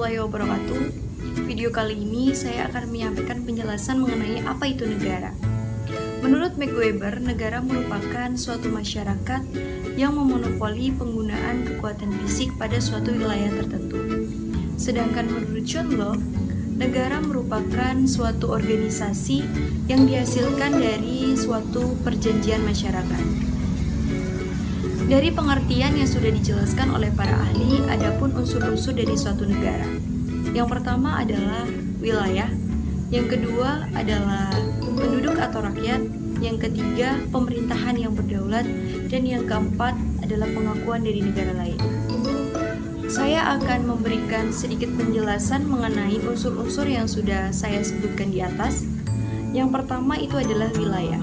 warahmatullahi wabarakatuh. Video kali ini saya akan menyampaikan penjelasan mengenai apa itu negara. Menurut Max Weber, negara merupakan suatu masyarakat yang memonopoli penggunaan kekuatan fisik pada suatu wilayah tertentu. Sedangkan menurut John Locke, negara merupakan suatu organisasi yang dihasilkan dari suatu perjanjian masyarakat. Dari pengertian yang sudah dijelaskan oleh para ahli, adapun unsur-unsur dari suatu negara. Yang pertama adalah wilayah, yang kedua adalah penduduk atau rakyat, yang ketiga pemerintahan yang berdaulat, dan yang keempat adalah pengakuan dari negara lain. Saya akan memberikan sedikit penjelasan mengenai unsur-unsur yang sudah saya sebutkan di atas. Yang pertama itu adalah wilayah.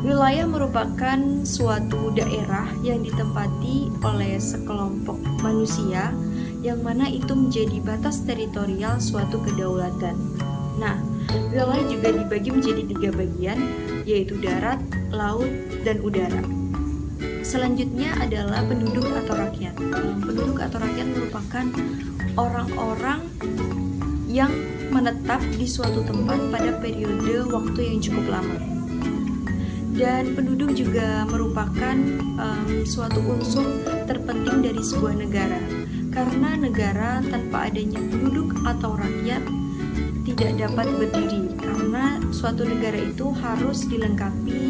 Wilayah merupakan suatu daerah yang ditempati oleh sekelompok manusia yang mana itu menjadi batas teritorial suatu kedaulatan. Nah, wilayah juga dibagi menjadi 3 bagian, yaitu darat, laut, dan udara. Selanjutnya adalah penduduk atau rakyat. Penduduk atau rakyat merupakan orang-orang yang menetap di suatu tempat pada periode waktu yang cukup lama. Dan penduduk juga merupakan suatu unsur terpenting dari sebuah negara, karena negara tanpa adanya penduduk atau rakyat tidak dapat berdiri, karena suatu negara itu harus dilengkapi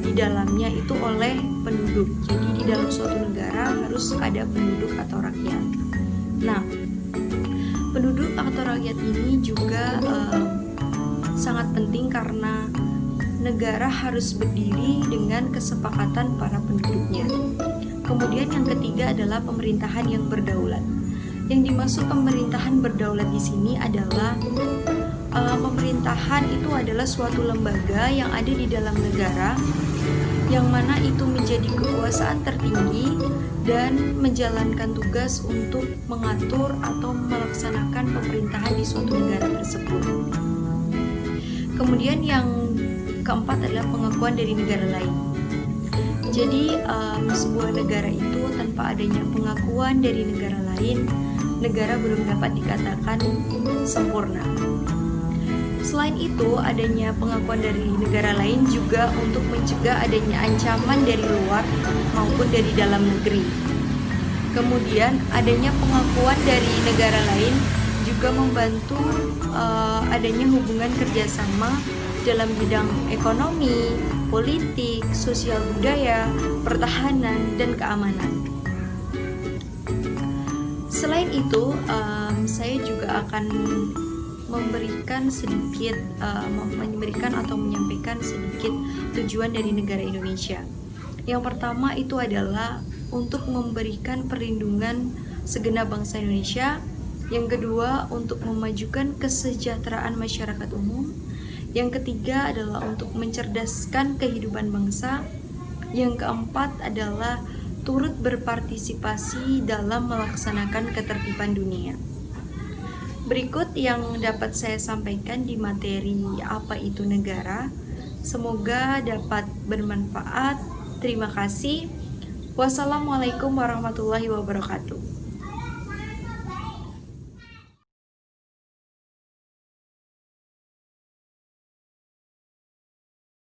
di dalamnya itu oleh penduduk. Jadi di dalam suatu negara harus ada penduduk atau rakyat. Nah, penduduk atau rakyat ini juga sangat penting karena negara harus berdiri dengan kesepakatan para penduduknya. Kemudian yang ketiga adalah pemerintahan yang berdaulat. Yang dimaksud pemerintahan berdaulat di sini adalah pemerintahan itu adalah suatu lembaga yang ada di dalam negara, yang mana itu menjadi kekuasaan tertinggi dan menjalankan tugas untuk mengatur atau melaksanakan pemerintahan di suatu negara tersebut. Kemudian yang keempat adalah pengakuan dari negara lain. Jadi sebuah negara itu tanpa adanya pengakuan dari negara lain, negara belum dapat dikatakan sempurna. Selain itu, adanya pengakuan dari negara lain juga untuk mencegah adanya ancaman dari luar maupun dari dalam negeri. Kemudian adanya pengakuan dari negara lain juga membantu adanya hubungan kerjasama dalam bidang ekonomi, politik, sosial budaya, pertahanan, dan keamanan. Selain itu, saya juga akan memberikan atau menyampaikan sedikit tujuan dari negara Indonesia. Yang pertama itu adalah untuk memberikan perlindungan segenap bangsa Indonesia. Yang kedua, untuk memajukan kesejahteraan masyarakat umum. Yang ketiga adalah untuk mencerdaskan kehidupan bangsa. Yang keempat adalah turut berpartisipasi dalam melaksanakan ketertiban dunia. Berikut yang dapat saya sampaikan di materi apa itu negara. Semoga dapat bermanfaat. Terima kasih. Wassalamualaikum warahmatullahi wabarakatuh.